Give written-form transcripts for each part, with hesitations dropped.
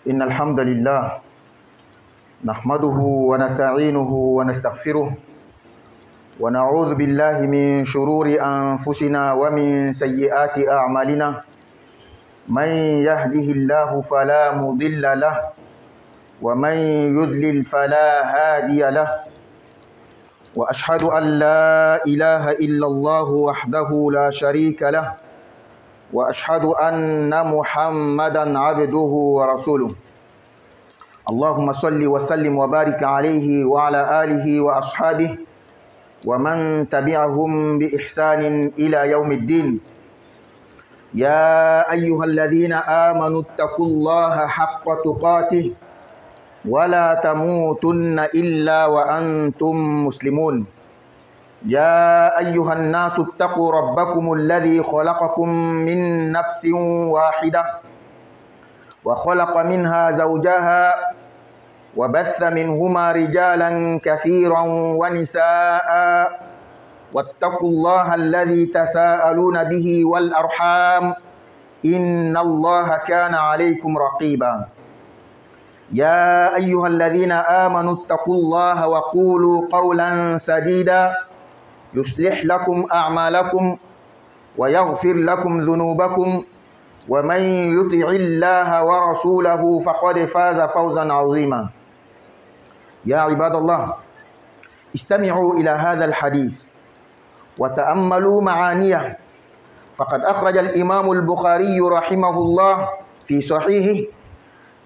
إن الحمد لله نحمده ونستعينه ونستغفره ونعوذ بالله من شرور أنفسنا ومن سيئات أعمالنا من يهده الله فلا مضل له ومن يضلل فلا هادي له وأشهد أن لا إله إلا الله وحده لا شريك له وأشهد أن محمدا عبده ورسوله اللهم صل وسلم وبارك عليه وعلى آله وأصحابه ومن تبعهم بإحسان إلى يوم الدين يا أيها الذين آمنوا اتقوا الله حق تقاته ولا تموتن إلا وأنتم مسلمون يا أيها الناس اتقوا ربكم الذي خلقكم من نفس واحدة وخلق منها زوجها وبث منهما رجالا كثيرا ونساء واتقوا الله الذي تساءلون به والأرحام إن الله كان عليكم رقيبا يا أيها الذين آمنوا اتقوا الله وقولوا قولا سديدا يصلح لكم أعمالكم ويغفر لكم ذنوبكم ومن يطع الله ورسوله فقد فاز فوزا عظيما يا عباد الله استمعوا إلى هذا الحديث وتأملوا معانيه فقد أخرج الإمام البخاري رحمه الله في صحيحه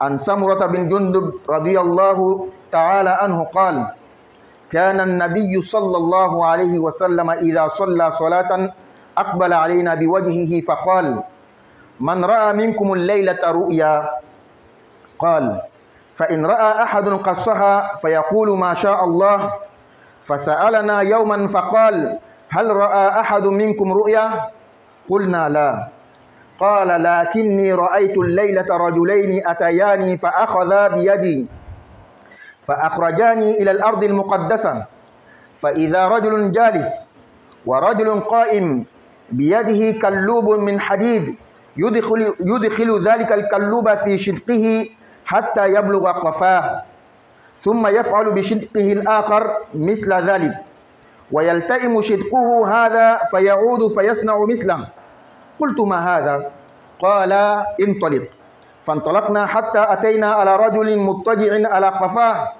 عن سمرة بن جندب رضي الله تعالى عنه قال كان النبي صلى الله عليه وسلم إذا صلى صلاة أقبل علينا بوجهه فقال من رأى منكم الليلة رؤيا قال فإن رأى أحد قصها فيقول ما شاء الله فسألنا يوما فقال هل رأى أحد منكم رؤيا قلنا لا قال لكني رأيت الليلة رجلين أتياني فأخذا بيدي فأخرجاني إلى الأرض المقدسة فإذا رجل جالس ورجل قائم بيده كلوب من حديد يدخل ذلك الكلوب في شدقه حتى يبلغ قفاه ثم يفعل بشدقه الآخر مثل ذلك ويلتئم شدقه هذا فيعود فيصنع مثله قلت ما هذا قال انطلق فانطلقنا حتى أتينا على رجل مضطجع على قفاه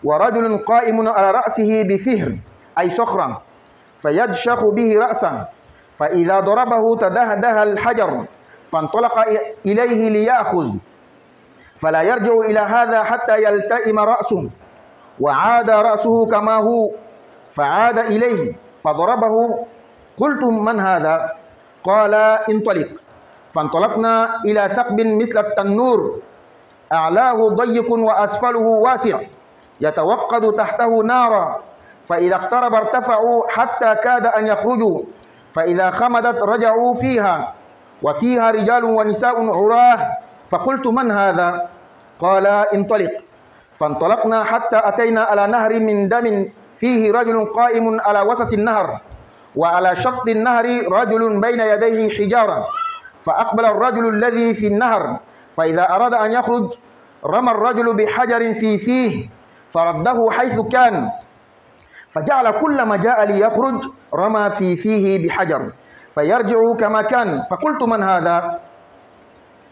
ورجل قائم على رأسه بفهر أي صخرة فيدشخ به رأسه فإذا ضربه تدهده الحجر فانطلق إليه ليأخذ فلا يرجع إلى هذا حتى يلتئم رأسه وعاد رأسه كما هو فعاد إليه فضربه قلت من هذا قال انطلق فانطلقنا إلى ثقب مثل التنور أعلاه ضيق وأسفله واسع يتوقد تحته نارا فإذا اقترب ارتفعوا حتى كاد أن يخرجوا فإذا خمدت رجعوا فيها وفيها رجال ونساء عراه فقلت من هذا قال انطلق فانطلقنا حتى أتينا على نهر من دم فيه رجل قائم على وسط النهر وعلى شط النهر رجل بين يديه حجارة فأقبل الرجل الذي في النهر فإذا أراد أن يخرج رمى الرجل بحجر في فيه فرده حيث كان فجعل كلما جاء ليخرج رمى في فيه بحجر فيرجع كما كان فقلت من هذا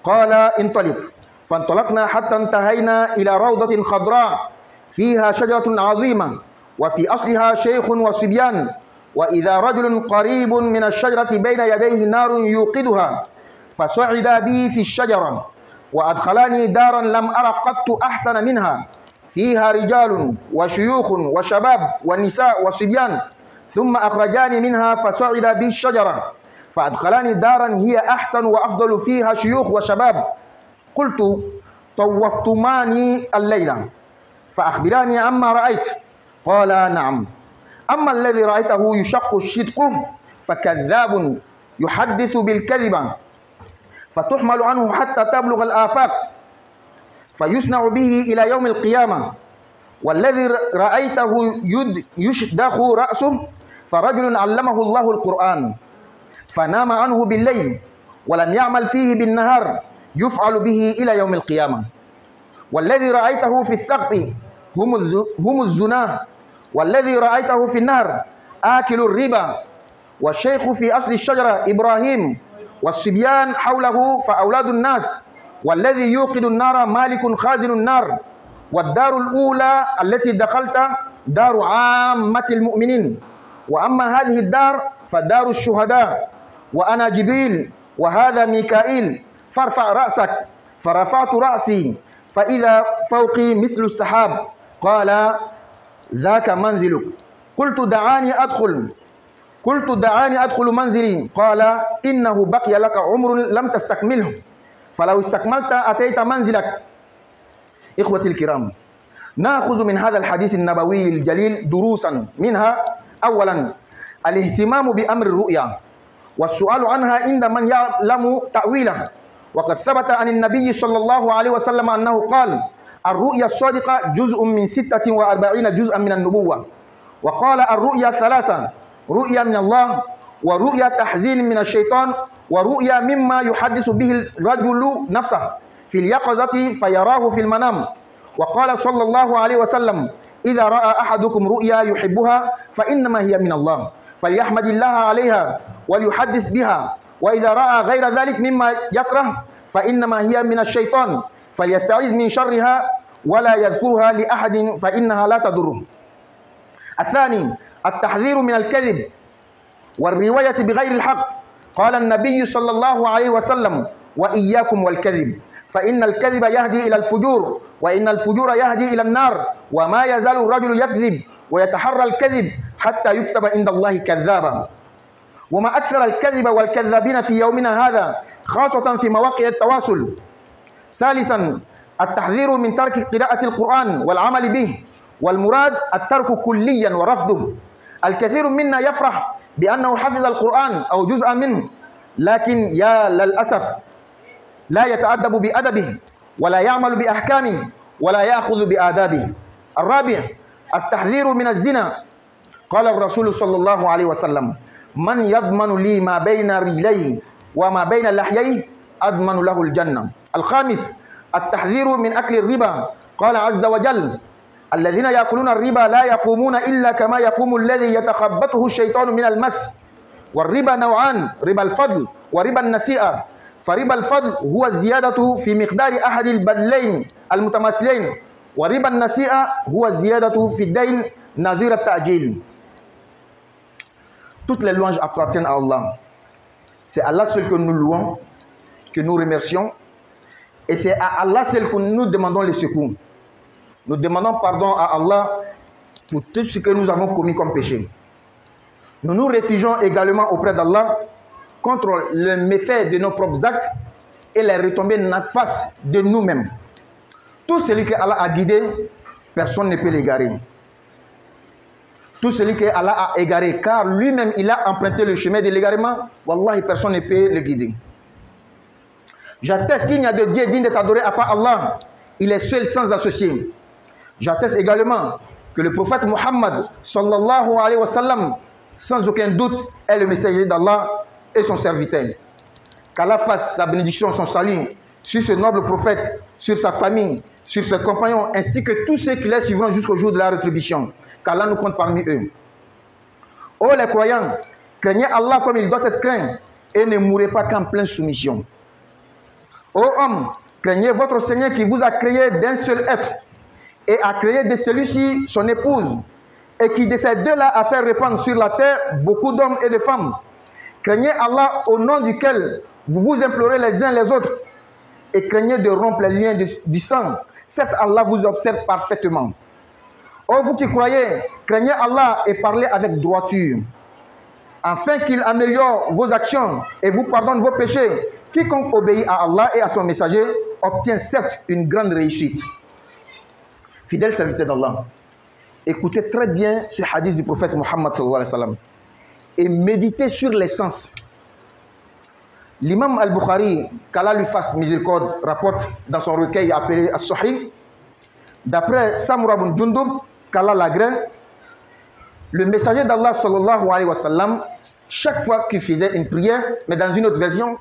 قال انطلق فانطلقنا حتى انتهينا إلى روضة خضراء فيها شجرة عظيمة وفي أصلها شيخ وصبيان وإذا رجل قريب من الشجرة بين يديه نار يوقدها فصعدا بي في الشجرة وأدخلاني دارا لم أر قط أحسن منها فيها رجال وشيوخ وشباب ونساء وصبيان ثم أخرجاني منها فصعدا بي الشجرة فأدخلاني دارا هي أحسن وأفضل فيها شيوخ وشباب قلت طوفتماني الليلة فأخبراني عما رأيت قال نعم أما الذي رأيته يشق الشدق فكذاب يحدث بالكذبة فتحمل عنه حتى تبلغ الآفاق فيصنع به إلى يوم القيامة والذي رأيته يشدخ رأسه فرجل علمه الله القرآن فنام عنه بالليل ولم يعمل فيه بالنهار يفعل به إلى يوم القيامة. والذي رأيته في الثقب هم الزناه، والذي رأيته في النهر آكل الربا، والشيخ في أصل الشجرة إبراهيم، والصبيان حوله فأولاد الناس، والذي يوقد النار مالك خازن النار، والدار الأولى التي دخلت دار عامة المؤمنين، وأما هذه الدار فدار الشهداء، وأنا جبريل وهذا ميكائيل، فارفع رأسك. فرفعت رأسي فإذا فوقي مثل السحاب. قال ذاك منزلك. قلت دعاني أدخل منزلي. قال إنه بقي لك عمر لم تستكمله، فلو استكملت أتيت منزلك. إخوتي الكرام، نأخذ من هذا الحديث النبوي الجليل دروسا، منها أولا الاهتمام بأمر الرؤيا والسؤال عنها عند من يعلم تأويله. وقد ثبت عن النبي صلى الله عليه وسلم أنه قال الرؤيا الصادقة جزء من 46 جزءا من النبوة. وقال الرؤيا ثلاثة: رؤيا من الله، ورؤيا تحزين من الشيطان، ورؤيا مما يحدث به الرجل نفسه في اليقظة فيراه في المنام. وقال صلى الله عليه وسلم إذا رأى أحدكم رؤيا يحبها فإنما هي من الله فليحمد الله عليها وليحدث بها، وإذا رأى غير ذلك مما يكره فإنما هي من الشيطان فليستعيذ من شرها ولا يذكرها لأحد فإنها لا تضره. الثاني التحذير من الكذب والرواية بغير الحق. قال النبي صلى الله عليه وسلم وإياكم والكذب فإن الكذب يهدي إلى الفجور، وإن الفجور يهدي إلى النار، وما يزال الرجل يكذب ويتحرى الكذب حتى يكتب عند الله كذابا. وما أكثر الكذب والكذابين في يومنا هذا، خاصة في مواقع التواصل. ثالثا التحذير من ترك قراءة القرآن والعمل به، والمراد الترك كليا ورفضه. الكثير منا يفرح بأنه حفظ القرآن أو جزءا منه، لكن يا للأسف لا يتأدب بأدبه ولا يعمل بأحكامه ولا يأخذ بآدابه. الرابع التحذير من الزنا. قال الرسول صلى الله عليه وسلم من يضمن لي ما بين رجليه وما بين لحييه أضمن له الجنة. الخامس التحذير من أكل الربا. قال عز وجل الذين يأكلون الربا لا يقومون إلا كما يقوم الذي يتخبطه الشيطان من المس. والربا نوعان: ربا الفضل وربا النسيئة. فربا الفضل هو الزيادة في مقدار أحد البدلين المتماثلين، وربا النسيئة هو الزيادة في الدين نظير التأجيل. Toutes les louanges appartiennent à Allah. C'est Allah seul que nous louons, que nous remercions, et c'est à Allah seul que nous demandons le secours. Nous demandons pardon à Allah pour tout ce que nous avons commis comme péché. Nous nous réfugions également auprès d'Allah contre le méfait de nos propres actes et les retombées néfastes de nous-mêmes. Tout celui que Allah a guidé, personne ne peut l'égarer. Tout celui que Allah a égaré, car lui-même il a emprunté le chemin de l'égarement, wallahi personne ne peut le guider. J'atteste qu'il n'y a de Dieu digne d'être adoré à part Allah. Il est seul sans associé. J'atteste également que le prophète Muhammad sallallahu alayhi wa sallam, sans aucun doute, est le messager d'Allah et son serviteur. Qu'Allah fasse sa bénédiction, son salut sur ce noble prophète, sur sa famille, sur ses compagnons, ainsi que tous ceux qui les suivront jusqu'au jour de la rétribution. Qu'Allah nous compte parmi eux. Ô les croyants, craignez Allah comme il doit être craint et ne mourrez pas qu'en pleine soumission. Ô hommes, craignez votre Seigneur qui vous a créé d'un seul être et a créé de celui-ci son épouse, et qui de ces deux-là a fait répandre sur la terre beaucoup d'hommes et de femmes. Craignez Allah au nom duquel vous vous implorez les uns les autres, et craignez de rompre les liens du sang. Certes, Allah vous observe parfaitement. Ô vous qui croyez, craignez Allah et parlez avec droiture, afin qu'il améliore vos actions et vous pardonne vos péchés. Quiconque obéit à Allah et à son messager obtient certes une grande réussite. Fidèles serviteurs d'Allah, écoutez très bien ce hadith du prophète Muhammad sallallahu alayhi wa sallam et méditez sur l'essence. L'imam al-Bukhari, qu'Allah lui fasse miséricorde, rapporte dans son recueil appelé As-Sahih, d'après Samura bin Jundub, qu'Allah l'agrée, le messager d'Allah sallallahu alayhi wa sallam, chaque fois qu'il faisait une prière, mais dans une autre version,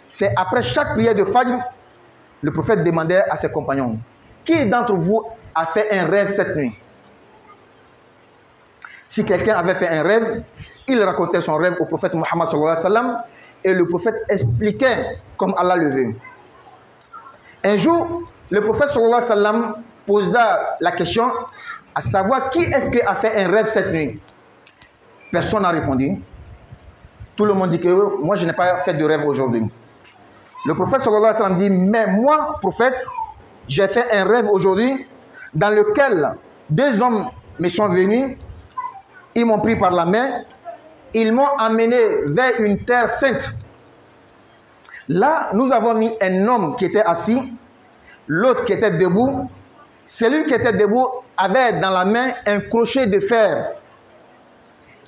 c'est après chaque prière de Fajr, le prophète demandait à ses compagnons: qui d'entre vous a fait un rêve cette nuit? Si quelqu'un avait fait un rêve, il racontait son rêve au prophète Muhammad sallallahu alayhi wa sallam et le prophète expliquait comme Allah le veut. Un jour, le prophète sallallahu alayhi wa sallam posa la question à savoir qui est-ce qui a fait un rêve cette nuit. Personne n'a répondu. Tout le monde dit que moi je n'ai pas fait de rêve aujourd'hui. Le prophète sallallahu alayhi wa sallam dit, mais moi, prophète, j'ai fait un rêve aujourd'hui dans lequel deux hommes me sont venus, ils m'ont pris par la main, ils m'ont amené vers une terre sainte. Là, nous avons mis un homme qui était assis, l'autre qui était debout. Celui qui était debout avait dans la main un crochet de fer.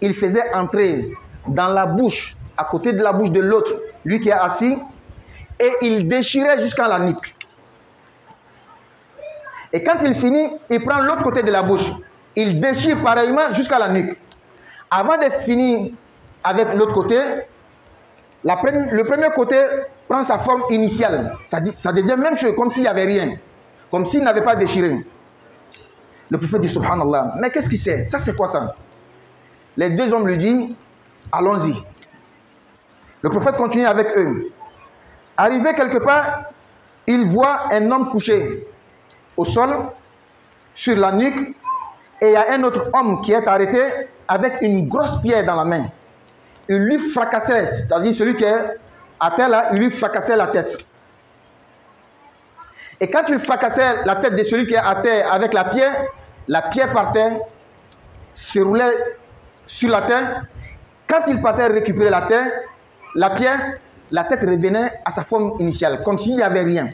Il faisait entrer dans la bouche, à côté de la bouche de l'autre, lui qui est assis, et il déchirait jusqu'à la nuque. Et quand il finit, il prend l'autre côté de la bouche. Il déchire pareillement jusqu'à la nuque. Avant de finir avec l'autre côté, le premier côté prend sa forme initiale. Ça devient même chose, comme s'il n'y avait rien. Comme s'il n'avait pas déchiré. Le prophète dit, subhanallah, mais qu'est-ce qu'il sait? Ça, c'est quoi ça? Les deux hommes lui disent, allons-y. Le prophète continue avec eux. Arrivé quelque part, il voit un homme couché au sol, sur la nuque, et il y a un autre homme qui est arrêté avec une grosse pierre dans la main. Il lui fracassait, c'est-à-dire celui qui est à terre là, il lui fracassait la tête. Et quand il fracassait la tête de celui qui est à terre avec la pierre partait, se roulait sur la terre. Quand il partait récupérer la pierre, la tête revenait à sa forme initiale, comme s'il n'y avait rien.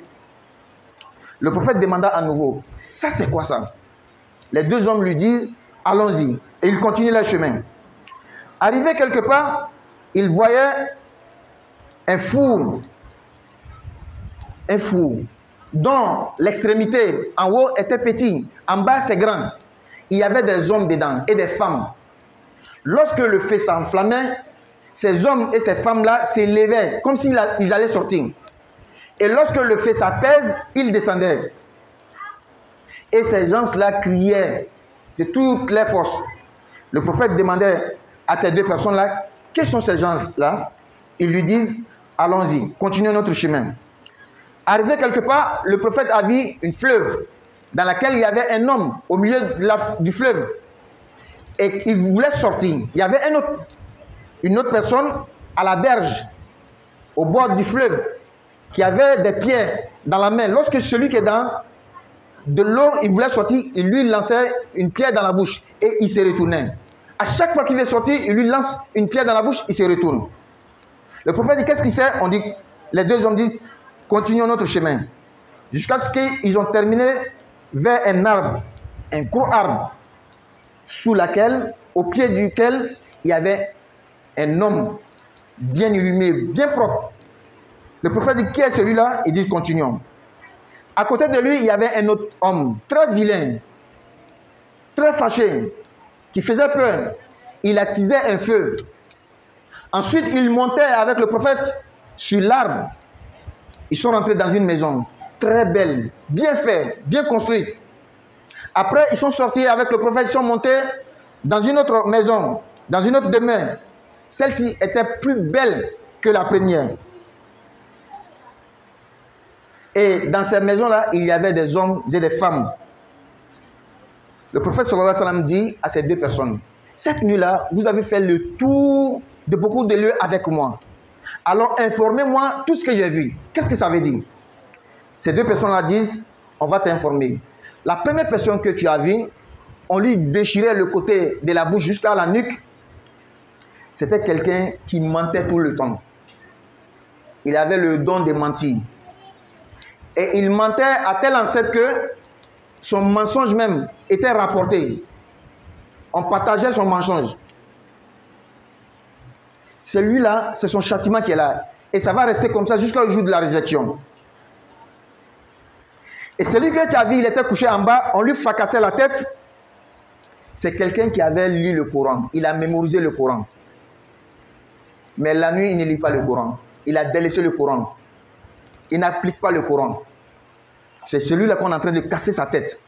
Le prophète demanda à nouveau, ça c'est quoi ça? Les deux hommes lui disent, allons-y. Et ils continuent leur chemin. Arrivé quelque part, il voyait un four dont l'extrémité en haut était petite, en bas c'est grand. Il y avait des hommes dedans et des femmes. Lorsque le feu s'enflammait, ces hommes et ces femmes-là s'élevaient comme s'ils allaient sortir. Et lorsque le feu s'apaise, ils descendaient. Et ces gens-là criaient de toutes les forces. Le prophète demandait à ces deux personnes-là, quels sont ces gens-là? Ils lui disent, allons-y, continuons notre chemin. Arrivé quelque part, le prophète a vu une fleuve dans laquelle il y avait un homme au milieu du fleuve. Et il voulait sortir. Il y avait une autre personne à la berge, au bord du fleuve, qui avait des pierres dans la main. Lorsque celui qui est dans de l'eau, il voulait sortir, il lui lançait une pierre dans la bouche et il se retournait. À chaque fois qu'il veut sortir, il lui lance une pierre dans la bouche, il se retourne. Le prophète dit, qu'est-ce qu'il sait? On dit, les deux hommes disent, continuons notre chemin. Jusqu'à ce qu'ils ont terminé vers un arbre, un gros arbre, au pied duquel il y avait un homme bien illuminé, bien propre. Le prophète dit, qui est celui-là? Il dit, continuons. À côté de lui, il y avait un autre homme, très vilain, très fâché, qui faisait peur. Il attisait un feu. Ensuite, il montait avec le prophète sur l'arbre. Ils sont rentrés dans une maison très belle, bien faite, bien construite. Après, ils sont sortis avec le prophète, ils sont montés dans une autre maison, dans une autre demeure. Celle-ci était plus belle que la première. Et dans ces maisons-là, il y avait des hommes et des femmes. Le prophète sallallahu alayhi wa sallam dit à ces deux personnes, cette nuit-là, vous avez fait le tour de beaucoup de lieux avec moi. Alors informez-moi tout ce que j'ai vu. Qu'est-ce que ça veut dire? Ces deux personnes-là disent, on va t'informer. La première personne que tu as vue, on lui déchirait le côté de la bouche jusqu'à la nuque. C'était quelqu'un qui mentait tout le temps. Il avait le don de mentir. Et il mentait à telle enseigne que son mensonge même était rapporté. On partageait son mensonge. Celui-là, c'est son châtiment qui est là. Et ça va rester comme ça jusqu'au jour de la résurrection. Et celui que tu as vu, il était couché en bas, on lui fracassait la tête. C'est quelqu'un qui avait lu le Coran. Il a mémorisé le Coran. Mais la nuit, il ne lit pas le Coran. Il a délaissé le Coran. Il n'applique pas le Coran. C'est celui-là qu'on est en train de casser sa tête.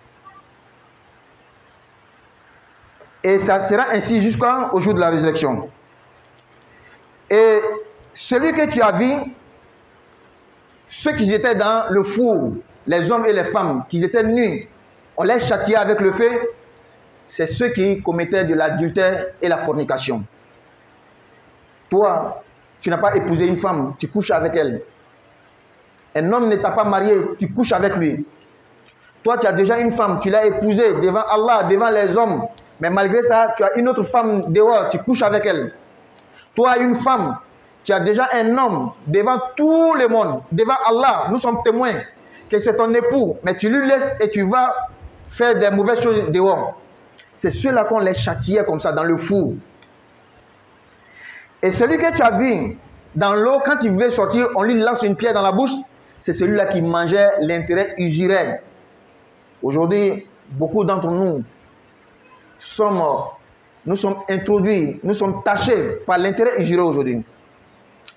Et ça sera ainsi jusqu'au jour de la résurrection. Et celui que tu as vu, ceux qui étaient dans le four, les hommes et les femmes, qui étaient nus, on les châtiait avec le feu, c'est ceux qui commettaient de l'adultère et la fornication. Toi, tu n'as pas épousé une femme, tu couches avec elle. Un homme ne t'a pas marié, tu couches avec lui. Toi, tu as déjà une femme, tu l'as épousée devant Allah, devant les hommes. Mais malgré ça, tu as une autre femme dehors, tu couches avec elle. Toi, une femme, tu as déjà un homme devant tout le monde, devant Allah. Nous sommes témoins que c'est ton époux, mais tu lui laisses et tu vas faire des mauvaises choses dehors. C'est ceux-là qu'on les châtiait comme ça, dans le four. Et celui que tu as vu dans l'eau, quand il voulait sortir, on lui lance une pierre dans la bouche. C'est celui-là qui mangeait l'intérêt usuraire. Aujourd'hui, beaucoup d'entre nous sommes introduits, nous sommes tachés par l'intérêt usuraire aujourd'hui.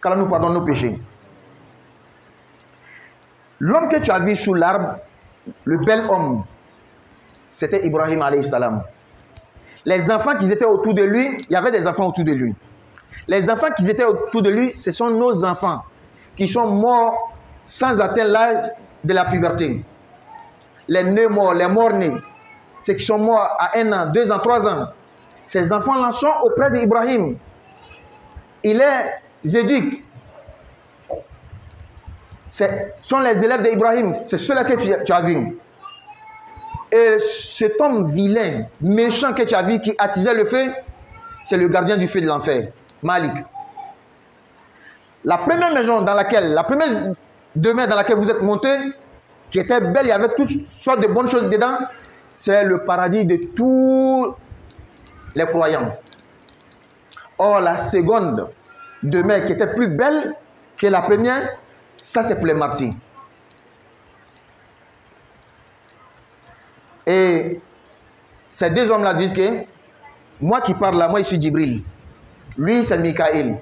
Qu'Allah nous pardonne nos péchés. L'homme que tu as vu sous l'arbre, le bel homme, c'était Ibrahim alayhi salam. Les enfants qui étaient autour de lui, il y avait des enfants autour de lui. Les enfants qui étaient autour de lui, ce sont nos enfants qui sont morts sans atteindre l'âge de la puberté. Les nés morts, les morts-nés, ceux qui sont morts à 1 an, 2 ans, 3 ans. Ces enfants-là sont auprès d'Ibrahim. Il est éduque. Ce sont les élèves d'Ibrahim. C'est ceux-là que tu as vus. Et cet homme vilain, méchant que tu as vu qui attisait le feu, c'est le gardien du feu de l'enfer, Malik. La première maison dans laquelle, la première demeure dans laquelle vous êtes monté, qui était belle, il y avait toutes sortes de bonnes choses dedans, c'est le paradis de tous les croyants. Or, la seconde demeure qui était plus belle que la première, ça c'est pour les martyrs. Et ces deux hommes-là disent que moi qui parle là, moi je suis Djibril. Lui c'est Mikaël.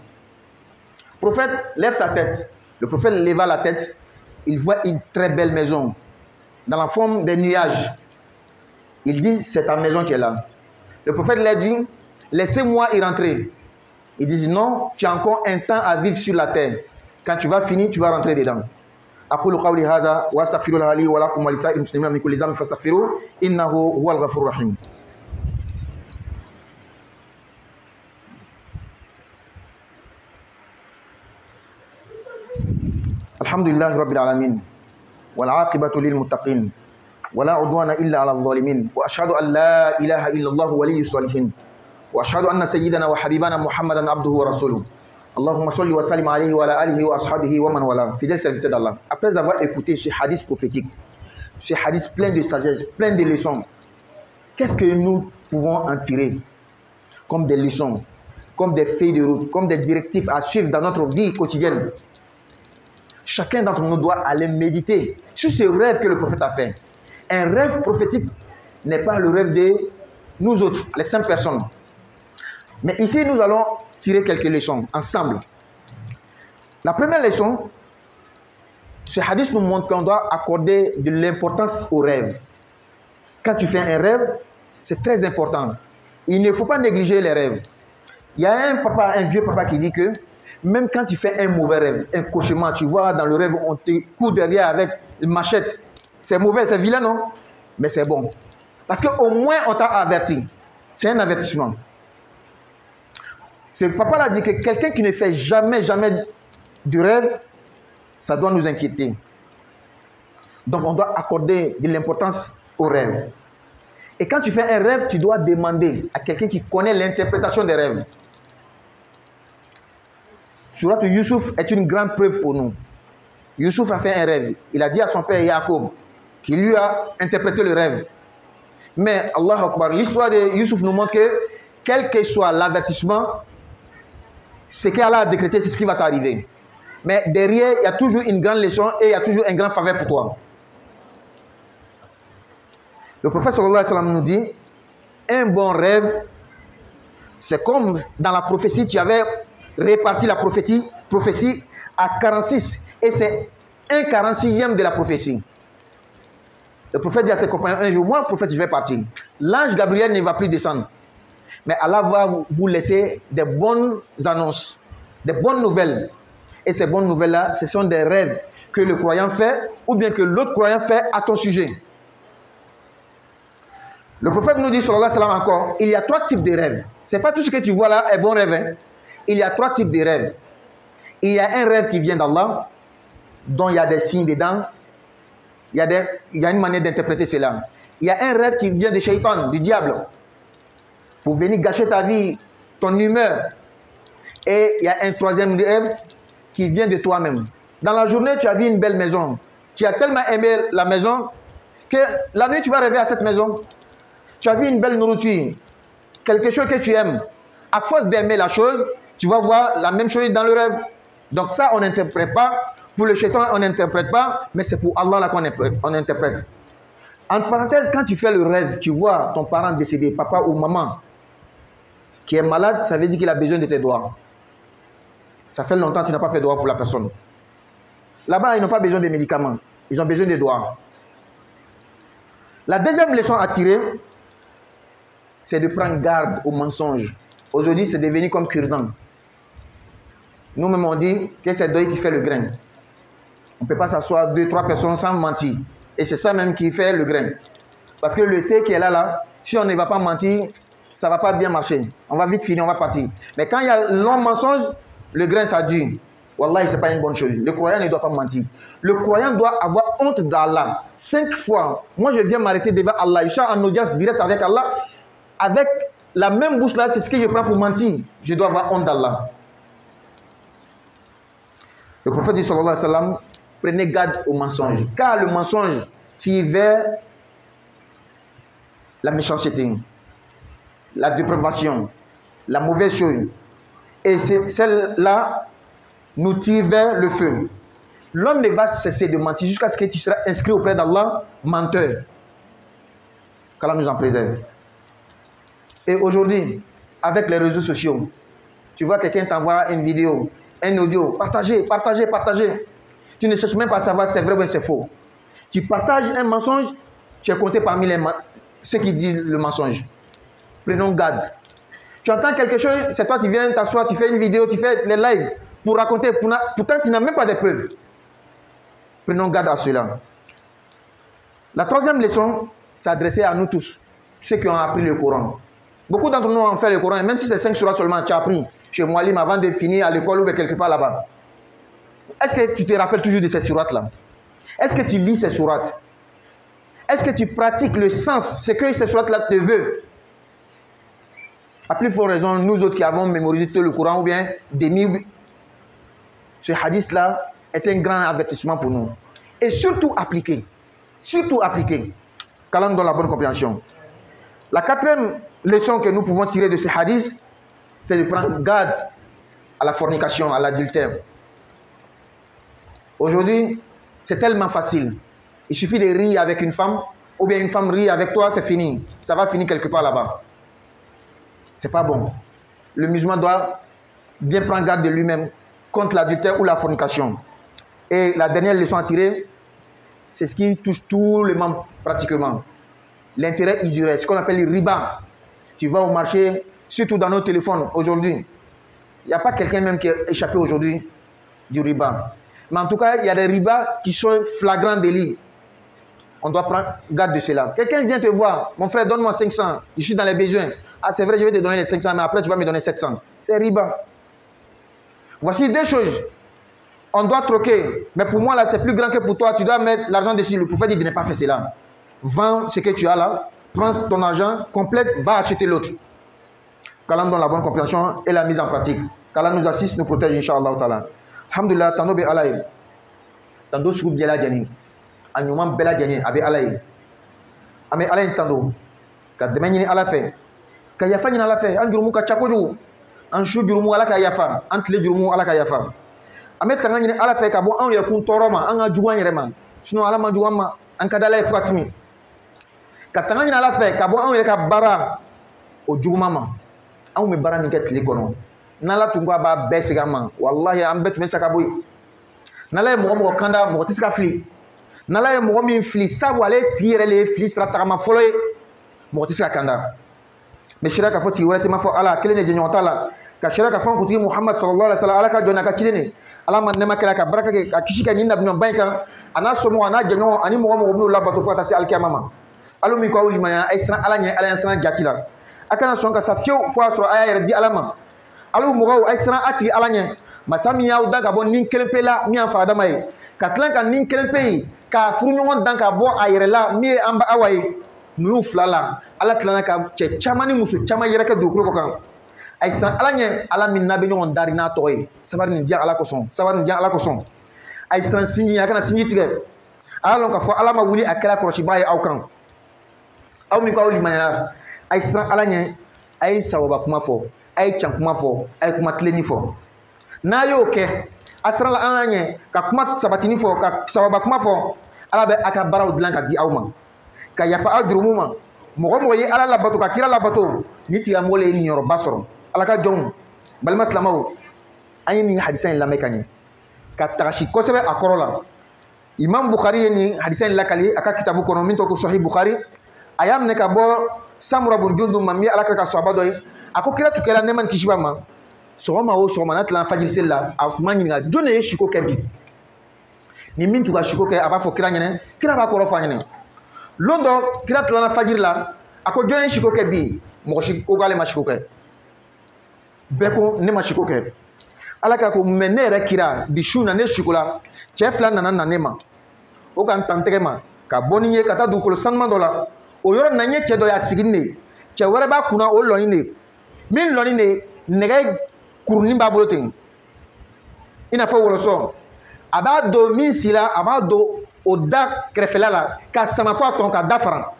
Prophète, lève ta tête. Le prophète leva la tête. Il voit une très belle maison dans la forme des nuages. Il dit c'est ta maison qui est là. Le prophète leur dit laissez-moi y rentrer. Ils disent non, tu as encore un temps à vivre sur la terre. Quand tu vas finir, tu vas rentrer dedans. أقول قولي هذا وأستغفر الله لي ولكم ولسائر المسلمين من كل ذنب فاستغفروه إنه هو الغفور الرحيم. الحمد لله رب العالمين والعاقبة للمتقين ولا عدوان إلا على الظالمين وأشهد أن لا إله إلا الله ولي الصالحين وأشهد أن سيدنا وحبيبنا محمدا عبده ورسوله. Allahumma salli wa sallim alayhi wa ala alihi wa ashabihi wa man wala. Fidèle serviteur d'Allah. Après avoir écouté ce hadith prophétique, ce hadith plein de sagesse, plein de leçons, qu'est-ce que nous pouvons en tirer comme des leçons, comme des feuilles de route, comme des directives à suivre dans notre vie quotidienne? Chacun d'entre nous doit aller méditer sur ce rêve que le prophète a fait. Un rêve prophétique n'est pas le rêve de nous autres, les 5 personnes. Mais ici, nous allons tirer quelques leçons ensemble. La première leçon, ce hadith nous montre qu'on doit accorder de l'importance au rêve. Quand tu fais un rêve, c'est très important. Il ne faut pas négliger les rêves. Il y a un vieux papa qui dit que même quand tu fais un mauvais rêve, un cauchemar, tu vois dans le rêve, on te court derrière avec une machette. C'est mauvais, c'est vilain, non? Mais c'est bon. Parce qu'au moins, on t'a averti. C'est un avertissement. Ce papa-là dit que quelqu'un qui ne fait jamais du rêve, ça doit nous inquiéter. Donc on doit accorder de l'importance au rêve. Et quand tu fais un rêve, tu dois demander à quelqu'un qui connaît l'interprétation des rêves. Surat Yusuf est une grande preuve pour nous. Yusuf a fait un rêve. Il a dit à son père Jacob, qui lui a interprété le rêve. Mais Allah Akbar, l'histoire de Yusuf nous montre que quel que soit l'avertissement, ce qu'Allah a décrété, c'est ce qui va t'arriver. Mais derrière, il y a toujours une grande leçon et il y a toujours un grand faveur pour toi. Le prophète sallallahu alayhi wa sallam nous dit, un bon rêve, c'est comme dans la prophétie, tu avais réparti la prophétie à 46. Et c'est un 46e de la prophétie. Le prophète dit à ses compagnons, un jour, moi, le prophète, je vais partir. L'ange Gabriel ne va plus descendre. Mais Allah va vous laisser des bonnes annonces, des bonnes nouvelles. Et ces bonnes nouvelles-là, ce sont des rêves que le croyant fait ou bien que l'autre croyant fait à ton sujet. Le prophète nous dit, sallallahu alayhi wa sallam, encore, il y a 3 types de rêves. Ce n'est pas tout ce que tu vois là est bon rêve. Hein? Il y a 3 types de rêves. Il y a un rêve qui vient d'Allah, dont il y a des signes dedans. Il y a une manière d'interpréter cela. Il y a un rêve qui vient de Shaitan, du diable, pour venir gâcher ta vie, ton humeur. Et il y a un 3e rêve qui vient de toi-même. Dans la journée, tu as vu une belle maison. Tu as tellement aimé la maison que la nuit, tu vas rêver à cette maison. Tu as vu une belle nourriture, quelque chose que tu aimes. À force d'aimer la chose, tu vas voir la même chose dans le rêve. Donc ça, on n'interprète pas. Pour le shaitan, on n'interprète pas, mais c'est pour Allah là qu'on interprète. En parenthèse, quand tu fais le rêve, tu vois ton parent décédé, papa ou maman, qui est malade, ça veut dire qu'il a besoin de tes doigts. Ça fait longtemps que tu n'as pas fait doigts pour la personne. Là-bas, ils n'ont pas besoin de médicaments. Ils ont besoin de doigts. La deuxième leçon à tirer, c'est de prendre garde aux mensonges. Aujourd'hui, c'est devenu comme cure-dent. Nous-mêmes, on dit que c'est deuil qui fait le grain. On ne peut pas s'asseoir 2-3 personnes sans mentir. Et c'est ça même qui fait le grain. Parce que le thé qui est là, si on ne va pas mentir, ça ne va pas bien marcher. On va vite finir, on va partir. Mais quand il y a un long mensonge, le grain, ça dure. Wallah, ce n'est pas une bonne chose. Le croyant ne doit pas mentir. Le croyant doit avoir honte d'Allah. 5 fois, moi je viens m'arrêter devant Allah. Je suis en audience directe avec Allah. Avec la même bouche là, c'est ce que je prends pour mentir. Je dois avoir honte d'Allah. Le prophète dit, sallallahu alayhi wa sallam, prenez garde au mensonge. Car le mensonge tire vers la méchanceté, la dépravation, la mauvaise chose. Et celle-là nous tire vers le feu. L'homme ne va cesser de mentir jusqu'à ce que tu seras inscrit auprès d'Allah, menteur. Qu'Allah nous en préserve. Et aujourd'hui, avec les réseaux sociaux, tu vois quelqu'un t'envoie une vidéo, un audio, partagez. Tu ne cherches même pas à savoir si c'est vrai ou c'est faux. Tu partages un mensonge, tu es compté parmi ceux qui disent le mensonge. Prenons garde. Tu entends quelque chose, c'est toi qui viens t'asseoir, tu fais une vidéo, tu fais les lives pour raconter, pourtant tu n'as même pas de preuves. Prenons garde à cela. La 3e leçon, c'est adressée à nous tous, ceux qui ont appris le Coran. Beaucoup d'entre nous ont fait le Coran, et même si c'est 5 surahs seulement, tu as appris chez Moualim avant de finir à l'école ou quelque part là-bas. Est-ce que tu te rappelles toujours de ces sourates-là? Est-ce que tu lis ces sourates? Est-ce que tu pratiques le sens, ce que ces sourates-là te veulent? À plus forte raison, nous autres qui avons mémorisé tout le Coran ou bien des livres, ce hadith-là est un grand avertissement pour nous. Et surtout appliquer. Qu'Allah nous donne la bonne compréhension. La 4e leçon que nous pouvons tirer de ce hadith, c'est de prendre garde à la fornication, à l'adultère. Aujourd'hui, c'est tellement facile. Il suffit de rire avec une femme, ou bien une femme rit avec toi, c'est fini. Ça va finir quelque part là-bas. C'est pas bon. Le musulman doit bien prendre garde de lui-même contre l'adultère ou la fornication. Et la dernière leçon à tirer, c'est ce qui touche tous les membres pratiquement. L'intérêt usuraire, ce qu'on appelle le riba. Tu vas au marché, surtout dans nos téléphones aujourd'hui. Il n'y a pas quelqu'un même qui est échappé aujourd'hui du riba. Mais en tout cas, il y a des ribas qui sont flagrants délits. On doit prendre garde de cela. Quelqu'un vient te voir, mon frère, donne-moi 500, je suis dans les besoins. Ah, c'est vrai, je vais te donner les 500, mais après tu vas me donner 700. C'est riba. Voici 2 choses. On doit troquer. Mais pour moi, là, c'est plus grand que pour toi. Tu dois mettre l'argent dessus. Le prophète dit de ne pas faire cela. Vends ce que tu as là. Prends ton argent, complète, va acheter l'autre. Qu'Allah donne la bonne compréhension et la mise en pratique. Qu'Allah nous assiste, nous protège, Inch'Allah ta'ala. Alhamdulillah, tando be alaye. Tando sou biela jani. Anyuman bela jani abe alaye. Ame alaye tando. Ka demeni ni ala fe. Ka yafa ni ala fe. An jurumu ka chakoju. An shu jurumu ala ka yafa. An tle jurumu ala ka yafa. Ame tanga ni ala fe ka bo an yakun toroma an ga juwan yirema. Sino ala ma juwan ma an ka dalay fatimi. Ka tanga ni ala fe ka bo an ka bara o juguma ma. An me bara ni ke tle kono. Nala tungwa ba besigama wallahi an bet me sakaboy nala mo kanda mo tiska fli n'ala ye mɔgɔ min fili sabu ale tigi yɛrɛ le ye fili sira tagama fɔlɔ ye mɔgɔ tɛ se ka kanda mais sira k'a fɔ tigi wɛrɛ tɛ ma fɔ ala kelen de jɛɲɔgɔn t'a la ka sira k'a fɔ kuntigi Muhammad sallallahu alaihi wasallam ala ka jɔn n'a ka ciden de ala ma nɛma kɛra ka baraka kɛ ka kisi kɛ nin nabiɲumanba in kan a n'a somɔgɔ a n'a jɛɲɔgɔn ani mɔgɔ mɔgɔ bɛn'u labato fo ka taa se alikiyama ma alu min ko aw limaniya a ye siran ala ɲɛ ala ye siran jati la a kana sɔn ka sa fiyewu fo y'a sɔrɔ a y'a yɛrɛ di ala ma alu mɔgɔw a ye siran a tigi ala ɲɛ masa min y'aw dan ka bɔ nin kelen pe la min y'a fa adama ye ka tila ka nin kelen pe ye k'a furu ɲɔgɔn dan ka bɔ a yɛrɛ la min ye an ba awa ye ninnu fila la ala tilala ka cɛ caman ni muso caman yɛrɛ kɛ dugukolo kɔ kan a ye siran ala ɲɛ ala min n'a bɛ ɲɔgɔn dari n'a tɔgɔ ye sabari nin diya ala kosɔn sabari nin diya ala kosɔn a ye siran sinji a kana sinji tigɛ a y'a dɔn k'a fɔ ala ma wuli a kɛra kɔlɔsibaga ye aw kan aw min ko aw limaniya a ye siran ala ɲɛ a ye sababa kuma fɔ a ye can kuma fɔ a ye kuma tilenni fɔ n'a y'o kɛ a sirala ala ɲɛ ka kuma sabatini fɔ ka sababa kuma fɔ ala bɛ a ka baaraw dilan ka di aw ma ka yafa aw jurumu ma mɔgɔ mɔgɔ ye ala labato ka kira labato ni tigilamɔgɔ ye niyɔrɔba sɔrɔ ala ka jɔnw balima silamɛw an ye nin hadisa in lamɛn ka ɲɛ ka tagasi kosɛbɛ a kɔrɔ la imam Bukhari ye nin hadisa in lakali a ka kitabu kɔnɔ min tɔgɔ ko Sahih Bukhari a y'a minɛ ka bɔ Samura bun Jundub ma min ye ala ka sahaba dɔ ye a ko kira tun kɛra nɛɛma ni kisi b'a ma sɔgɔma o sɔgɔma n'a tilala fajiri seli la a tun b'a ɲininka jɔn de ye siko kɛ bi ni min tun ka siko kɛ a b'a fɔ kira ɲɛnɛ kira b'a kɔrɔ fɔ a ɲɛnɛ lon dɔ kira tilala fajiri la a ko jɔn ye siko kɛ bi mɔgɔ si ko k'ale ma siko kɛ bɛɛ ko ne ma siko kɛ ala ka ko mɛ ne yɛrɛ kira bi su na ne siko la cɛ fila nana na ne ma o ka n tan tɛgɛ ma ka bɔ ni ye ka taa dugukolo sanuman dɔ la o yɔrɔ na n ye cɛ dɔ y'a sigini de cɛ wɛrɛ b'a kunna o lɔni de min lɔni de nɛgɛ kurunin b'a bolo ten i n'a fɔ wɔlɔsɔ a b'a don min si la a b'a don o da kɛrɛfɛla la ka sama fɔ a tɔn ka da fara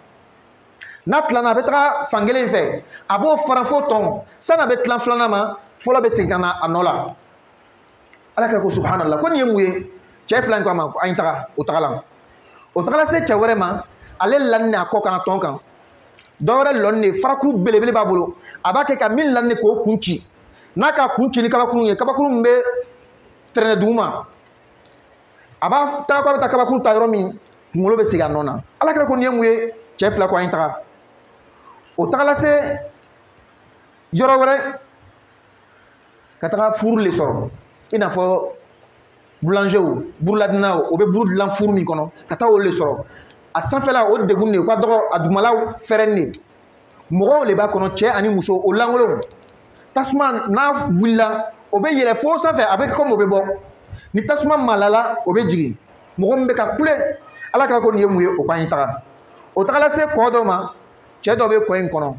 n'a tilanna a bɛ taga fan kelen fɛ a b'o fara fo tɔn sani a bɛ tilan filanan ma fɔlɔ bɛ segin ka na a nɔ la ala kɛra ko subhanallah ko nin ye mun ye cɛ fila in ko a ma an ye taga o tagala se cɛ wɛrɛ ma ale lanni a kɔ kan a tɔn kan dɔwɛrɛ lɔni de farakuru belebele b'a bolo a b'a kɛ ka min lanni k'o kun ci n'a ka kun ci ni kabakurun ye kabakurun min bɛ tɛrɛnɛ duguma a b'a taga k'a bɛ taa kabakuru ta yɔrɔ min kunkolo bɛ segin a nɔ na ala kɛra ko nin ye mun ye cɛ fila ko an ye taga o tagala se yɔrɔ wɛrɛ ka taga furu le sɔrɔ i n'a fɔ boulanger buruladinaw o bɛ buru dilan furu min kɔnɔ ka taa o le sɔrɔ a sanfɛla o degun de ka dɔgɔ a dugumalaw fɛrɛni de mɔgɔw le b'a kɔnɔ cɛ ani muso o lankolon tasuma n'a wulila o bɛ yɛlɛ fo sanfɛ a bɛ komi o bɛ bɔ ni tasuma malala o bɛ jigin mɔgɔ min bɛ ka kule ala ka ko nin ye mun ye o k'an ye taga o tagala se kɔ dɔ ma cɛ dɔ bɛ kɔ in kɔnɔ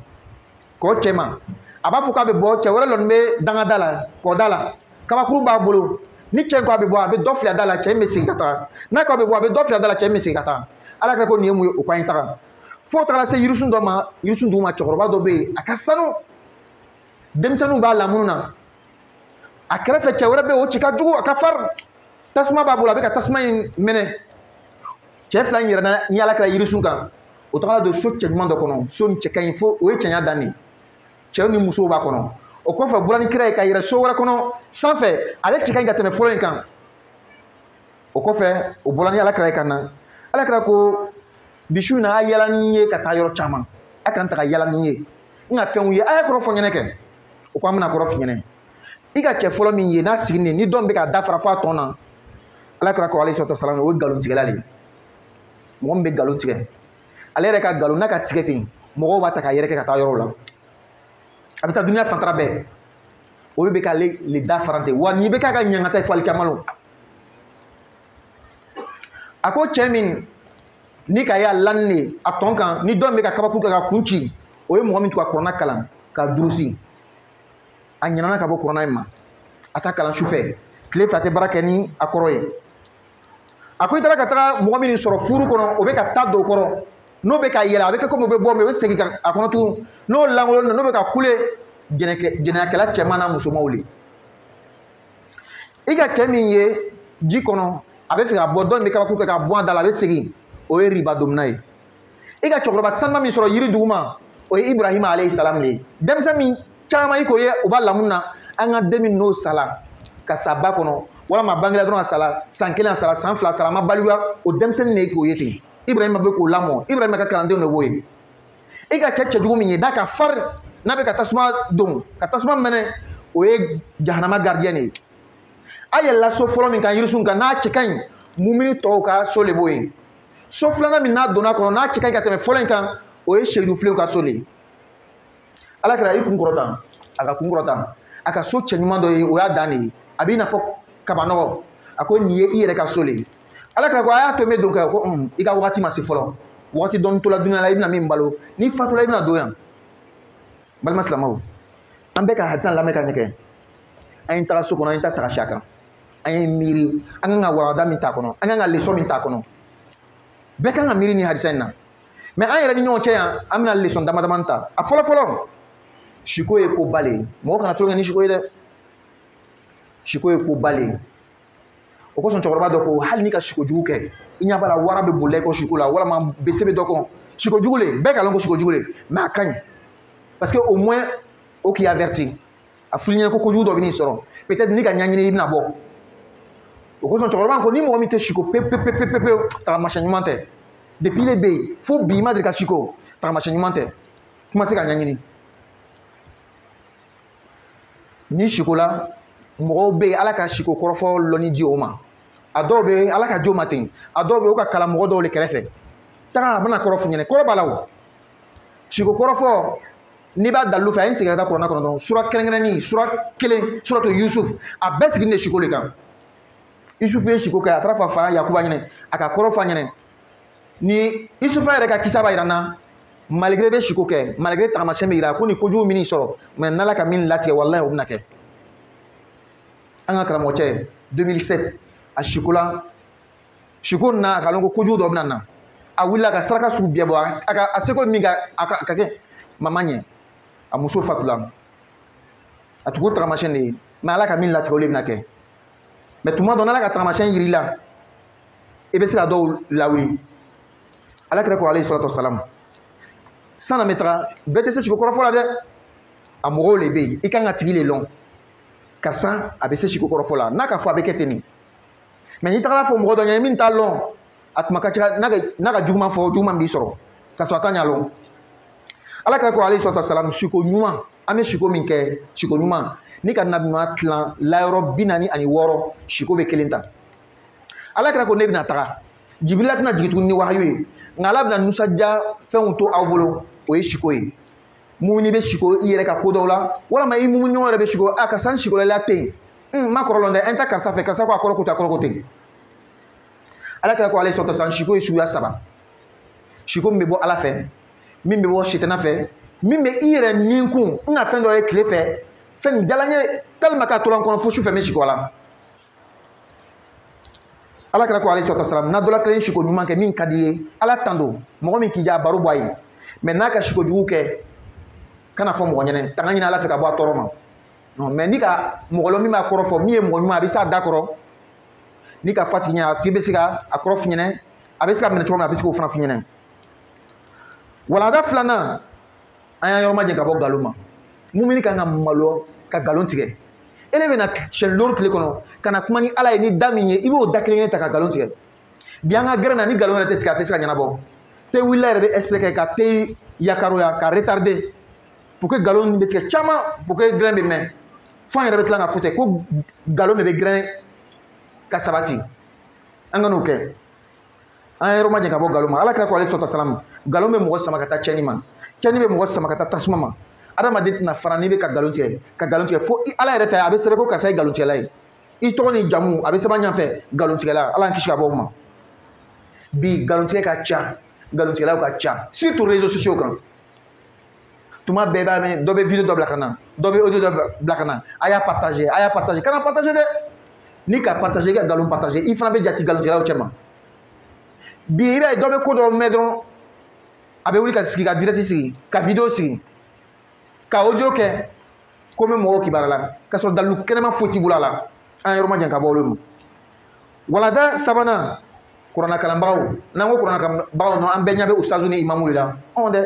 kɔ cɛ ma a b'a fɔ k'a bɛ bɔ cɛ wɛrɛ dɔ bɛ dangada la kɔda la kabakuru b'a bolo ni cɛ ko a bɛ bɔ a bɛ dɔ fili a da la cɛ in bɛ segin ka taga n'a ko a bɛ bɔ a bɛ dɔ fili a da la cɛ in bɛ segin ka taga ala ka ko nin ye mun ye o k'an ye taga fo tagala se yirisun dɔ ma yirisun dugu ma cɛkɔrɔba dɔ bɛ yen a ka sanu denmisɛnninw b'a lamunu na a kɛrɛfɛ cɛ wɛrɛ bɛ yen o cɛ ka jugu a ka farin tasuma b'a bolo a bɛ ka tasuma in minɛ cɛ fila in yɛrɛna ni ala kɛra yirisun kan o tagala don so cɛ ɲuman dɔ kɔnɔ so nin cɛ ka ɲi fo o ye cɛnya dan de cɛw ni musow b'a kɔnɔ o kɔfɛ bulani kira ye ka yɛrɛ so wɛrɛ kɔnɔ sanfɛ ale cɛ ka ɲi ka tɛmɛ fɔlɔ in kan o kɔfɛ o bulani ala kɛra ye ka na ala kɛra ko bisu na a yala ni ye ka taa yɔrɔ caman a kana taga yala ni ye n ka fɛnw ye a ye kɔrɔ fɔ ɲɛnɛ kɛ o ko an bɛna kɔrɔ fɔ ɲɛnɛ i ka cɛ fɔlɔ min ye n'a sigilen ni dɔn bɛ ka da fara fɔ a tɔn na ala kɛra ko alayhi salatu wasalam o ye nkalon tigɛla de ye mɔgɔ min bɛ nkalon tigɛ ale yɛrɛ ka nkalon n'a ka tigɛ ten mɔgɔw b'a ta k'a yɛrɛkɛ ka taa yɔrɔ la a bɛ taa duniya fantara bɛɛ olu bɛ k'ale le da fara ten wa n'i bɛ k'a ka ɲangata ye fo alikiyama a ko cɛ min ni ka y'a lanni de a tɔn kan ni dɔn bɛ ka kabakuru kɛ ka kun ci o ye mɔgɔ min tun ka kuranna kalan ka durusi a ɲinana ka bɔ kuranna in ma a ta kalan sufɛ tile fila tɛ baara kɛ ni a kɔrɔ ye a ko i taara ka taga mɔgɔ min sɔrɔ furu kɔnɔ o bɛ ka taa don o kɔrɔ n'o bɛ ka yɛlɛ a bɛ kɛ komi o bɛ bɔ mɛ o bɛ segin a kɔnɔ tugun n'o lankolon na n'o bɛ ka kule jɛnɛyakɛla cɛman n'a musomanw le i ka cɛ min ye ji kɔnɔ a bɛ fɛ ka bɔ dɔn bɛ kabakuru kɛ ka bɔ a da la a bɛ segin o ye riba domina ye i ka cɛkɔrɔba sanuma min sɔrɔ yiri duguma o ye Ibrahima alayhi salam de ye denmisɛn min caman i ko ye o b'a lamun na an ka den min n'o sala ka sa ba kɔnɔ wala ma bangela dɔrɔn a sala san kelen a sala san fila a sala a ma baliya o denmisɛnnin de ye k'o ye ten Ibrahima bɛ k'o lamɔ Ibrahima ka kalandenw de b'o ye e ka cɛ cɛjugu min ye n'a ka fari n'a bɛ ka tasuma don ka tasuma mɛnɛ o ye jahanama gardien de ye a yɛlɛla so fɔlɔ min kan yirisun kan n'a cɛ ka ɲi mumini tɔw ka so de b'o ye so filanan min n'a donna kɔnɔ n'a cɛ ka ɲi ka tɛmɛ fɔlɔ in kan o ye seyidu filew ka so de ye ala kɛra i kun kɔrɔta a ka kun kɔrɔta a ka so cɛ ɲuman dɔ ye o y'a dan de ye a b'i n'a fɔ kabanɔgɔ a ko nin ye i yɛrɛ ka so de ye ala kɛra ko a y'a to min don kɛ ko i ka wagati ma se fɔlɔ wagati dɔɔni tola dunuya la i bɛna min balo n'i fatula i bɛna don yan balima silamɛw an bɛ ka hadisa lamɛn ka ɲɛgɛn an ye taga so kɔnɔ an ye ta taga si a kan an ye miiri an kan ka warada min t'a kɔnɔ an kan ka leçon min t'a kɔnɔ bɛɛ kan ka miiri ni hadisa in na mais an yɛrɛ ni ɲɔgɔn cɛ yan an bɛna leçon dama dama ta a fɔlɔ fɔlɔ siko ye ko ba le ye mɔgɔ kana tulonkɛ ni siko ye dɛ siko ye ko ba le ye o kosɔn cɛkɔrɔba dɔ ko hali n'i ka siko jugu kɛ i ɲɛ b'a la wara bɛ bolila i kɔ siko la walama bese bɛ dɔ kɔ siko jugu le bɛɛ ka lɔn ko siko jugu le mais a ka ɲi parce que au moins o k'i averti a fili ɲɛna ko kojugu dɔ bɛ n'i sɔrɔ peut-être n'i ka ɲaɲini i bɛna bɔ o kosɔn cɛkɔrɔba ko ni mɔgɔ min tɛ siko pepepepepepe tagamasiyɛn ɲuman tɛ depuis le bɛ yen fo bi i ma deli ka siko tagamasiyɛn ɲuman tɛ kuma se ka ɲaɲini ni siko la mɔgɔw bɛ yen ala ka siko kɔrɔfɔ lɔnni di o ma a dɔw bɛ yen ala ka di o ma ten a dɔw bɛ yen o ka kalan mɔgɔ dɔw de kɛrɛfɛ taga a bɛna kɔrɔ f'u ɲɛna kɔrɔ b'a la o siko kɔrɔfɔ n'i b'a dalilu fɛ a ye n segin ka taa kuranna kɔnɔ dɔrɔn sura kɛrɛnkɛrɛnnin sura kelen suratu Yusuf a bɛɛ sigilen de siko de kan Yusuf ye siko kɛ a taara fɔ fa Yakuba ɲɛna a ka kɔrɔ f'a ɲɛna ni Yusufa yɛrɛ ka kisa b'a yira n na malgré bɛ siko kɛ malgré tagamasiyɛn bɛ yira ko ni kojugu min sɔrɔ mais n'ala ka min latigɛ walahi o bɛna kɛ an ka karamɔgɔ cɛ 2007 a siko la siko na a ka lɔn ko kojugu dɔ bɛna na a wulila ka saraka sugu bɛɛ bɔ a seko min kɛ a ka kɛ mama ɲɛ a muso fatula a tugu tagamasiyɛn de ye mais ala ka min latigɛ o de bɛna kɛ mais tuma dɔ n'ala ka tagamasiyɛn yir'i la i bɛ se ka dɔw lawuli ala kɛra ko alayhi salatu wasalam san na bɛ taga bɛɛ tɛ se siko kɔrɔfɔ la dɛ a mɔgɔw de bɛ yen i kan ka tigi de lɔn karisa a bɛ se siko kɔrɔfɔ la n'a ka fɔ a bɛ kɛ ten nin mais n'i tagara fɔ mɔgɔ dɔ ɲɛna min t'a lɔn a tuma ka ca n'a ka juguman fɔ juguman b'i sɔrɔ ka sɔrɔ a t'a ɲɛ lɔn ala kɛra ko alayhi salatu wasalam siko ɲuman an bɛ siko min kɛ siko ɲuman ni ka nabiɲuman tilan layɔrɔ 46 siko bɛ kelen ta ala kɛra ko ne bɛna taga jibirila tɛna jigin tuguni ni wahayu ye nka ala bɛna nusaja fɛnw to aw bolo o ye siko ye mumuni bɛ siko i yɛrɛ ka ko dɔw la walama i mumuni ɲɔgɔn yɛrɛ bɛ siko a karisa n sikola ten ma kɔrɔlɔn dɛ an ta karisa fɛ karisa ko a kɔrɔ ko ten a kɔrɔ ko ten ala kɛra ko alayhi salatu wasalam siko ye suguya 3 siko min bɛ bɔ ala fɛ min bɛ bɔ sitana fɛ min bɛ i yɛrɛ nin kun n ka fɛn dɔ ye tile fɛ fɛn jalan ye tellement k'a tola n kɔnɔ fo su fɛ n bɛ siko a la ala kɛra ko alayhi salatu wasalam n'a dɔla kelen siko ɲuman kɛ min ka di ye ala tan don mɔgɔ min k'i ja baro bɔ a ye mais n'a ka siko jugu kɛ kana fɔ mɔgɔ ɲɛnɛ tanga ɲini ala fɛ ka bɔ a tɔɔrɔ ma non mais ni ka mɔgɔ lɔ min b'a kɔrɔ fɔ min ye mɔgɔ ɲuman a bɛ se a da kɔrɔ ni ka fa tigi ɲɛ a tigi bɛ se ka a kɔrɔ f'i ɲɛnɛ a bɛ se ka minɛ cogo min a bɛ se k'o fana f'i ɲɛnɛ walanda filanan an y'an yɔrɔ majɛ ka bɔ nkalon ma mumini kan ka malo ka nkalon tigɛ e de bɛna siyɛn lori tile kɔnɔ ka na kuma ni ala ye ni da min ye i b'o da kelen ta ka nkalon tigɛ bi an ka gɛrɛ na ni nkalon yɛrɛ tɛ tigɛ a tɛ se ka ɲɛnabɔ te wulila yɛrɛ bɛ expliquer ka te yakaroya ka retarder pour que nkalon bɛ tigɛ caman pour que gɛrɛ bɛ mɛn fo an yɛrɛ bɛ tila ka fɔ ten ko nkalon de bɛ gɛrɛ ka sabati an ka n'o kɛ an ye yɔrɔ majɛ ka bɔ nkalon ma ala kɛra ko alayhi salatu wasalam nkalon bɛ mɔgɔ sama ka taa tiɲɛni ma tiɲɛni bɛ mɔgɔ sama ka taa tasuma ma adamaden tɛna fara n'i bɛ ka nkalon tigɛ fo ala yɛrɛ fɛ a bɛ sɛbɛn ko karisa ye nkalontigɛla ye i tɔgɔ ni jamu a bɛ sɛbɛn ɲɛfɛ nkalontigɛla ala y'an kisi ka bɔ o ma bi nkalontigɛ ka ca nkalontigɛlaw ka ca surtout réseaux sociaux kan tuma bɛɛ b'a mɛn dɔ bɛ video dɔ bila ka na dɔ bɛ audio dɔ bila ka na a y'a partager kana partager dɛ ni ka partager i ka nkalon partager i fana bɛ jate nkalontigɛlaw cɛ ma bi i b'a ye dɔ bɛ ko dɔ mɛn dɔrɔn a bɛ wuli ka sigi ka direct sigi ka video sigi ka audio kɛ ko n bɛ mɔgɔw kibaruya la k'a sɔrɔ dalilu kɛnɛma foyi t'i bolo a la an yɔrɔ ma jan ka bɔ olu ma walanda sabanan kuranna kalanbagaw n'an ko kuranna kalanbagaw dɔrɔn an bɛɛ ɲɛ bɛ ustazu ni imamu de la dɛ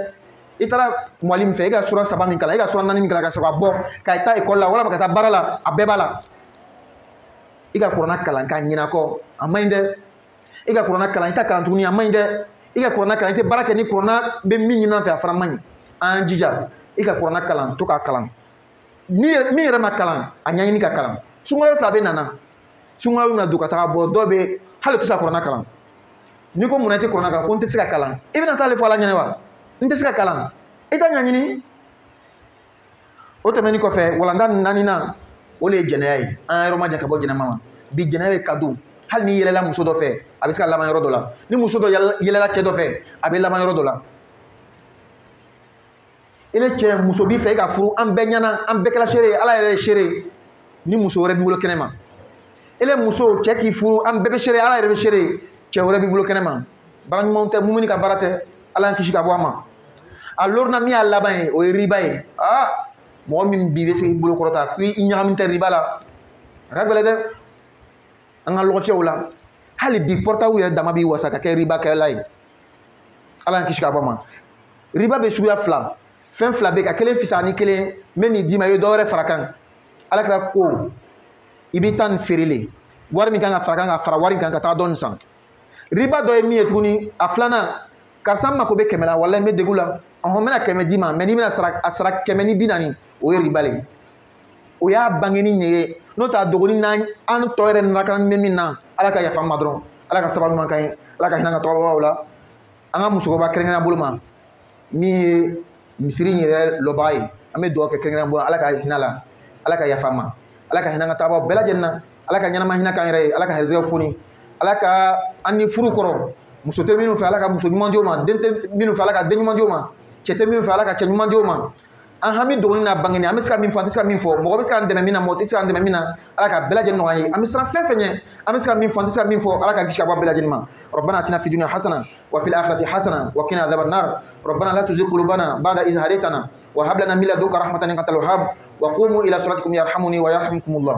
i taara mualim fɛ i ka sura 3 min kalan i ka sura 4 min kalan ka sɔrɔ ka bɔ ka taa ekɔli la walama ka taa baara la a bɛɛ b'a la i ka kuranna kalan ka ɲinɛ kɔ a man ɲi dɛ i ka kuranna kalan i ta kalan tuguni a man ɲi dɛ i ka kuranna kalan i tɛ baara kɛ ni kuranna bɛ min ɲini an fɛ a fana man ɲi an jija i ka kuranna kalan to k'a kalan min yɛrɛ ma kalan a ɲɛɲini ka kalan sunkalo 2 bɛ nana sunkalo bɛna don ka taga bɔ dɔw bɛ hali tɛ se ka kuranna kalan n'i ko munna i tɛ kuranna kalan ko n tɛ se ka kalan i bɛna taa ale fɔ ala ɲɛna wa n tɛ se ka kalan i t'a ɲɛɲini o tɛmɛnen kɔfɛ walanda 4nan o de ye jɛnɛya ye an yɔrɔ ma jan ka bɔ jɛnɛma ma bi jɛnɛya ye kado hali ni yɛlɛla muso dɔ fɛ a bɛ se ka laban yɔrɔ dɔ la ni muso dɔ yɛlɛla cɛ dɔ fɛ a bɛ laban yɔrɔ dɔ la i ni cɛ muso b'i fɛ i ka furu an bɛɛ ɲɛna an bɛɛ kɛla seere ye ala yɛrɛ ye seere ni muso wɛrɛ b'i bolo kɛnɛ ma i ni muso cɛ k'i furu an bɛɛ bɛ seere ala yɛrɛ bɛ seere cɛ wɛrɛ b'i bolo kɛnɛ ma baara ɲumanw tɛ mumuni ka baara tɛ ala y'an kisi ka bɔ a ma a lorina min y'a laban ye o ye riba ye mɔgɔ min bi bɛ se k'i bolo kɔrɔta k'i ɲagamin tɛ riba la a ka gɛlɛn dɛ an ka lɔgɔfiyɛw la hali bi portaw yɛrɛ dama b'i wasa ka kɛ riba kɛla ye ala y'an kisi ka bɔ a ma riba bɛ suguya 2 fɛn 2 bɛ ka kelen fisaya ni kelen n bɛ nin d'i ma i bɛ dɔ wɛrɛ fara kan ala kɛra ko i bɛ taa nin feerele wari min kan ka fara kan ka fara wari kan ka taa dɔɔnin san riba dɔ ye min ye tuguni a 2nan karisa mako bɛ 100 la walahi n bɛ degun la n bɛna 100 d'i ma mɛ n'i bɛna a sara 100 ni 40 o ye riba le o y'a bangeni ɲɛ ye n'o t'a dogoni n'an tɔ yɛrɛ nakalan bɛ min na ala ka yafa ma dɔrɔn ala ka sababu ɲuman k'an ye ala ka hinɛ an ka tɔgɔbaw la an ka musokɔrɔba kɛrɛnkɛrɛnnen bolo ma min ye misiri yɛrɛ lɔbaga ye an bɛ dugawu kɛ kɛrɛnkɛrɛnnen bolo ala ka hinɛ la ala ka yafa ma ala ka hinɛ an ka tɔgɔbaw bɛɛ lajɛlen na ala ka ɲɛnama hinɛ k'an yɛrɛ ye ala ka hɛrɛsɛgɛ foni ala ka an ni furu kɔrɔ muso tɛ minnu fɛ ala ka muso ɲuman di o ma den tɛ minnu fɛ ala ka den ɲuman di o ma cɛ tɛ minnu fɛ ala ka cɛ ɲuman di o ma an hami dogoni n'a bangeni an bɛ se ka min fɔ an tɛ se ka min fɔ mɔgɔ bɛ se ka an dɛmɛ min na mɔgɔ tɛ se ka an dɛmɛ min na ala ka bɛɛ lajɛlen nɔgɔya ye an bɛ siran fɛn fɛn ɲɛ an bɛ se ka min fɔ an tɛ se ka min fɔ ala ka kisi ka bɔ bɛɛ lajɛlen ma ربنا آتنا في الدنيا حسنة وفي الآخرة حسنة وقنا عذاب النار ربنا لا تزغ قلوبنا بعد إذ هديتنا وهب لنا من لدنك رحمة إنك أنت الوهاب وقوموا إلى صلاتكم يرحمني ويرحمكم الله